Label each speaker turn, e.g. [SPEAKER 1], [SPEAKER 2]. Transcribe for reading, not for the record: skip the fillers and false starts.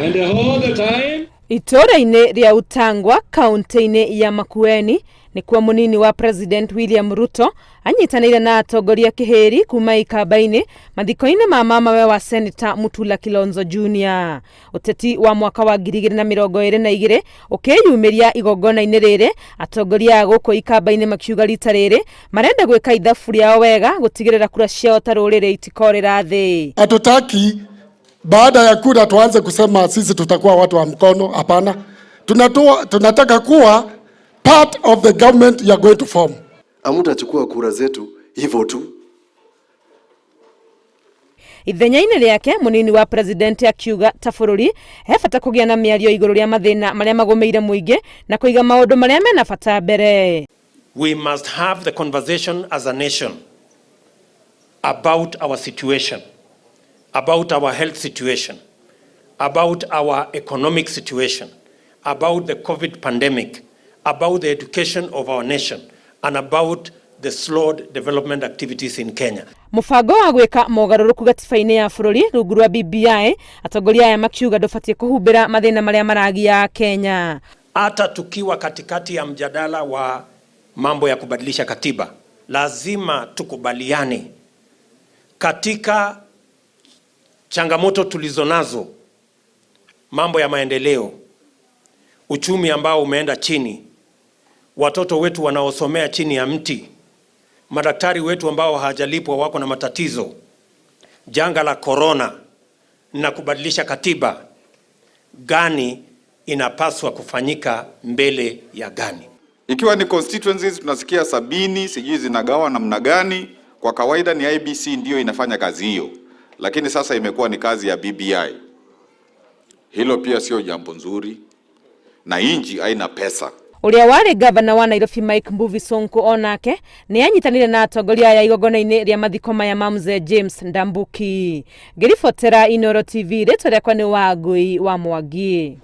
[SPEAKER 1] And all the time
[SPEAKER 2] itũra-inĩ rĩa Utangwa kaunti-inĩ ya Makueni nĩ kwa munini wa President William Ruto anyitanĩire na atongoria kĩhĩri kuma ikamba-inĩ mathiko-inĩ ma mamawe wa Senator Mutula Kilonzo Jr. Ũteti wa mwaka wa 2022 ũkĩyumĩria igongona-inĩ rĩrĩ, atongoria gũkũ ikamba-inĩ makiuga rita rĩrĩ marenda gwĩka ithabu rĩao wega gũtigĩrĩra kura ciao ta rũrĩrĩ itikorĩra thĩ.
[SPEAKER 3] Hatutaki baada ya kura tuanze kusema sisi tutakuwa watu wa mkono. Hapana, tunataka kuwa part of the government you are going to form.
[SPEAKER 4] Amutachukua kura zetu hivyo tu.
[SPEAKER 2] Ithenya-inĩ rĩake munini wa president akiuga ta bũrũri he bata kũgĩa na mĩario igũrũ rĩa mathĩna marĩa magũmĩire mũingĩ na kũiga maũndũ marĩa mena bata mbere.
[SPEAKER 5] We must have the conversation as a nation about our situation, about our health situation, about our economic situation, about the COVID pandemic, about the education of our nation, and about the slowed development activities in Kenya.
[SPEAKER 2] Mũbango wa gwĩka mogarũrũku gatiba-inĩ ya bũrũri rungu rwa BBI, atongoria aya makiuga ndũbatiĩ kũhumbĩra mathĩna marĩa maragia Kenya.
[SPEAKER 5] Hata tukiwa katikati ya mjadala wa mambo ya kubadilisha katiba, lazima tukubaliane katika changamoto tulizonazo, mambo ya maendeleo, uchumi ambao umeenda chini, watoto wetu wanaosomea chini ya mti, madaktari wetu ambao hawajalipwa wako na matatizo, janga la corona na kubadilisha katiba gani inapaswa kufanyika mbele ya gani.
[SPEAKER 6] Ikiwa ni constituencies tunasikia 70 sijui zinagawa namna gani. Kwa kawaida ni IBC ndio inafanya kazi hiyo, lakini sasa imekuwa ni kazi ya BBI. Hilo pia sio jambo nzuri na inji haina pesa.
[SPEAKER 2] Ũrĩa warĩ governor wa Nairobi Mike Mbuvi Sonko onake nĩ anyitanĩire na atongoria ya igongona-inĩ rĩa mathiko maya ma Mzee James Ndambuki. Ngĩribotera Inooro TV rĩtwa rĩakwa nĩ Wangũi wa Mwangi.